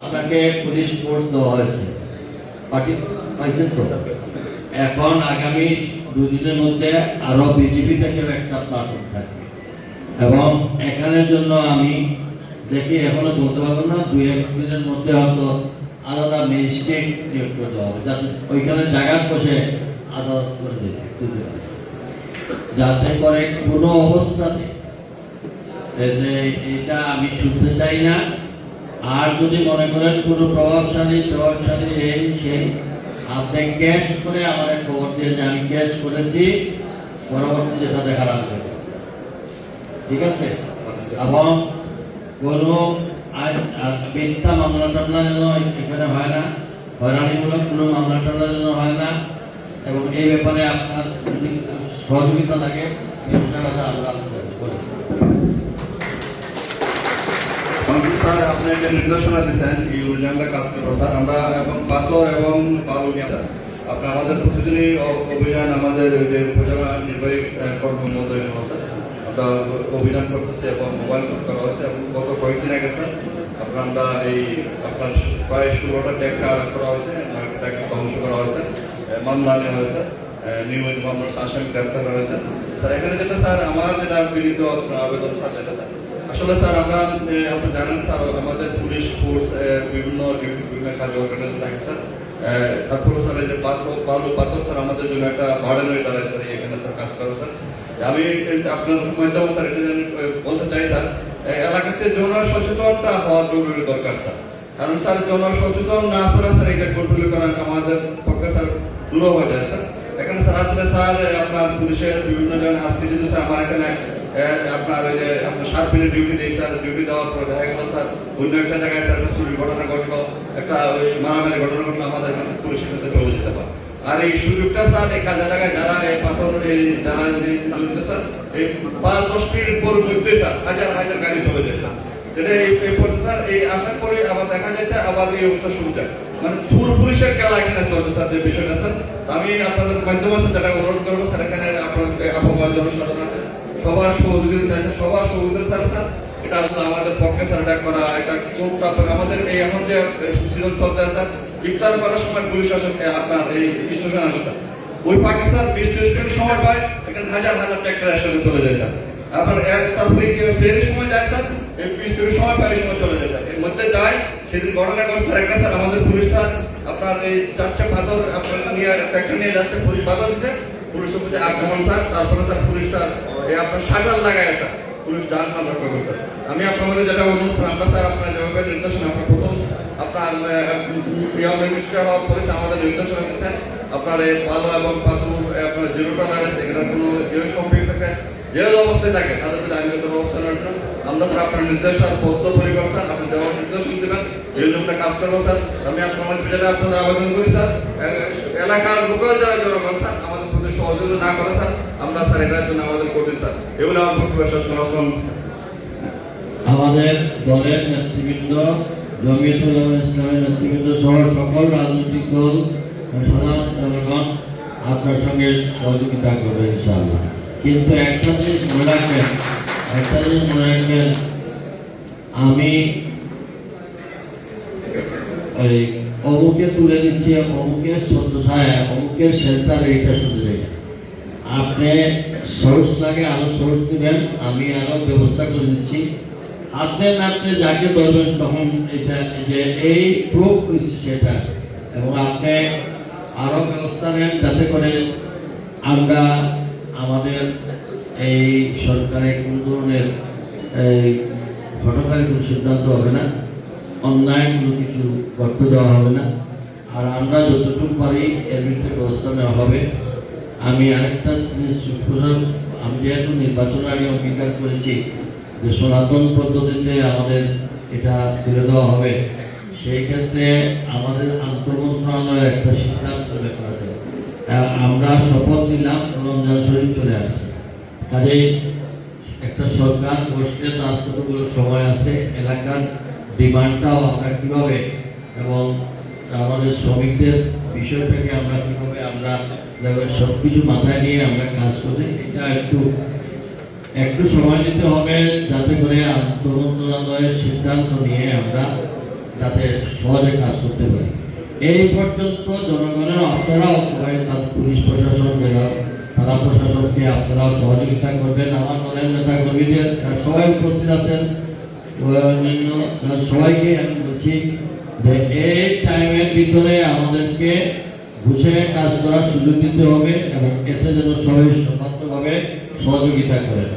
আপনাকে police force দেওয়া হয়েছে, পাইছেন তো? এখন আগামী 2 দিনের মধ্যে আরো বিজেপি থেকে একটা প্ল্যাটফর্ম থাকবে এবং এখানের জন্য আমি দেখি এখনো বলতে পারবো না, 2-1 দিনের মধ্যে হয়তো আলাদা ম্যাজিস্ট্রেট নিয়োগ করে দেওয়া হবে, যাতে ওইখানে জায়গা বসে আদালত করে দিতে যাতে করে কোনো অবস্থাতে এটা আমি শুনতে চাই না। আর যদি মনে করেন কোনো প্রভাবশালী এই সেই আপনি ক্যাশ করে আমাদের খবর দিয়ে যে আমি ক্যাশ করেছি, পরবর্তী যেটা দেখার আসবে, ঠিক আছে? এবং কোনো মিথ্যা মামলা টামলা যেন এখানে হয় না, হয়রানিমূলক কোনো মামলা টামলা যেন হয় না, এবং এই ব্যাপারে আপনার যদি সহযোগিতা লাগে আমরা স্যার আপনি একটা নির্দেশনা দিচ্ছেন এই অভিযানটা কাজ করবো স্যার আমরা এবং পাথর এবং আপনার আমাদের প্রতিদিনই অভিযান আমাদের যে উপজেলা নির্বাহী কর্মমন্ত্রী স্যার আমরা অভিযান করতেছি এবং মোবাইল করা হয়েছে এবং গত কয়েকদিন আগে স্যার আমরা এই আপনার প্রায় 16টা ট্যাক্টর করা হয়েছে, ট্যাক্টর ধ্বংস করা হয়েছে, মামলা নেওয়া হয়েছে, নিয়মিত মামলার আসামি গ্রেপ্তার করা হয়েছে স্যার। এখানে যেটা স্যার আমার যেটা বিনীত আবেদন স্যার যেটা স্যার আসলে স্যার আমরা আপনি জানেন স্যার আমাদের পুলিশ ফোর্স বিভিন্ন কাজে অর্গানাইজ থাকে স্যার। তারপরে স্যার এই যে পাথর স্যার আমাদের জন্য একটা বার্ডেন হয়ে দাঁড়ায় স্যার এখানে স্যার কাজ করবো স্যার। আমি আপনার মাধ্যমে স্যার এটা বলতে চাই স্যার এলাকাতে জন সচেতনতা হওয়া জরুরি দরকার স্যার, কারণ স্যার জন সচেতন না আসলে স্যার এটা কন্ট্রোল করা আমাদের পক্ষে স্যার দূর হয়ে যায় স্যার। এখানে স্যার রাত্রে স্যার আপনার পুলিশের বিভিন্ন জন আজকে যদি স্যার আমার এখানে আপনার ওই যে আপনার 7 মিনিট ডিউটি দিই স্যার, ডিউটি দেওয়ার পরে দেখা গেল স্যার অন্য একটা জায়গায় স্যার চুরির ঘটনা ঘটলো, একটা ওই মারামারি ঘটনা ঘটলো, আমাদের পুলিশের কাছে চলে যেতে পারে। আর এই সুযোগটা স্যার এই কাজে জায়গায় যারা এই পাথর এই যারা স্যার এই 5-10 মিনিট পর মধ্যে স্যার হাজার হাজার গাড়ি চলে যায় স্যার। যেটা এই পর্যন্ত স্যার এই আসার পরে আবার দেখা যাচ্ছে আবার এই অবস্থা শুরু যায়, মানে চুর পুলিশের খেলা এখানে চলছে স্যার যে বিষয়টা স্যার। আমি আপনাদের মাধ্যমে যেটা অনুরোধ করবো স্যার এখানে আপনার আবহাওয়ার জনসাধারণ আছে সবার সহযোগিতা চাইছে, সবার সহযোগিতা স্যার স্যার এটা আসলে আমাদের পক্ষে স্যার এটা করা এটা খুব আমাদের এই এখন যে সিজন চলতে আছে স্যার ইফতার করার সময় পুলিশ আসে আপনার এই স্টেশন আসে স্যার, ওই পাকিস্তান 20-30 মিনিট সময় পায়, এখানে হাজার হাজার ট্রাক্টর একসাথে চলে যায় স্যার। আপনার তারপরে ফেরির সময় যায় স্যার এই 20 মিনিট সময় পায় এই সময় চলে যায় স্যার। এর মধ্যে যায় সেদিন ঘটনা করছে স্যার একটা স্যার আমাদের পুলিশ স্যার আপনার এই যাচ্ছে পাথর আপনার নিয়ে ট্রাক্টর নিয়ে যাচ্ছে, পুলিশ বাধা দিচ্ছে, পুলিশের প্রতি আক্রমণ স্যার। তারপরে স্যার পুলিশ স্যার এই আপনার শাটার লাগায় স্যার পুলিশ যান না রক্ষা করছে। আমি আপনাদের যেটা অনুরোধ স্যার আমরা স্যার আপনার যেভাবে নির্দেশনা আপনার প্রথম আপনার মিনিস্টার হওয়ার পরে আমাদের নির্দেশনা দিচ্ছেন আপনার এই পালো এবং পাথর আপনার 0 টলারেন্স এখানে কোনো যে সম্পর্ক থাকে যে অবস্থায় থাকে তাদের যদি আইনগত ব্যবস্থা নেওয়ার জন্য আমরা স্যার আপনার নির্দেশনা বদ্ধ পরিকর স্যার আপনি যেমন নির্দেশন দেবেন এই জন্য কাজ করবো স্যার। আমি আপনার যেটা আপনাদের আবেদন করি স্যার এলাকার লোকাল যারা জনগণ স্যার আমাদের প্রতি সহযোগিতা না করে স্যার আমরা স্যার এটার জন্য আমাদের কঠিন স্যার এগুলো আমার বক্তব্য শেষ করা। আমাদের দলের নেতৃবৃন্দ, জমিয়তুল উলামা ইসলামের নেতৃবৃন্দ সহ সকল রাজনৈতিক দল সাধারণ জনগণ আপনার সঙ্গে সহযোগিতা করবে ইনশাআল্লাহ। কিন্তু একটা জিনিস মনে রাখবেন, আমি ওই অমুকে তুলে দিচ্ছি, অমুকের ছত্রছায়া, অমুকের সেন্টার, এইটা শুনতে চাই না। আপনি সোর্স লাগে আরো সোর্স দিবেন, আমি আরো ব্যবস্থা করে দিচ্ছি। আপনি যাকে ধরবেন তখন এটা যে এই প্রুফ করেছি সেটা, এবং আপনি আরো ব্যবস্থা নেন যাতে করে আমরা আমাদের এই সরকারের কোন ধরনের ঘটনার কোনো সিদ্ধান্ত হবে না, অন্যায় কোনো কিছু করতে দেওয়া হবে না, আর আমরা যতটুকু পারি এর বিরুদ্ধে ব্যবস্থা নেওয়া হবে। আমি আরেকটা জিনিস আমি যেহেতু নির্বাচন আগে অঙ্গীকার করেছি যে সনাতন পদ্ধতিতে আমাদের এটা তুলে দেওয়া হবে, সেই ক্ষেত্রে আমাদের আন্তঃমন্ত্রণালয়ের একটা সিদ্ধান্ত করা যাবে। আমরা শপথ নিলাম রমজান শরীফ চলে আসছে, কাজে একটা সরকার বসতে তার কতগুলো সময় আছে, এলাকার ডিমান্ডটাও আমরা কীভাবে এবং আমাদের শ্রমিকদের বিষয়টাকে আমরা কীভাবে আমরা সব কিছু মাথায় নিয়ে আমরা কাজ করি, এটা একটু সময় দিতে হবে যাতে করে আন্তঃমন্ত্রণালয়ের সিদ্ধান্ত নিয়ে আমরা যাতে সহজে কাজ করতে পারি। এই পর্যন্ত জনগণের আপনারাও সবাই পুলিশ প্রশাসন জেলা থানা প্রশাসনকে আপনারাও সহযোগিতা করবেন। আমার দলের নেতা কর্মীদের সবাই উপস্থিত আছেন, অন্যান্য সবাইকে আমি বলছি যে এই টাইমের ভিতরে আমাদেরকে গুছিয়ে কাজ করার সুযোগ দিতে হবে এবং এতে যেন সবাই সমান্তভাবে সহযোগিতা করেন।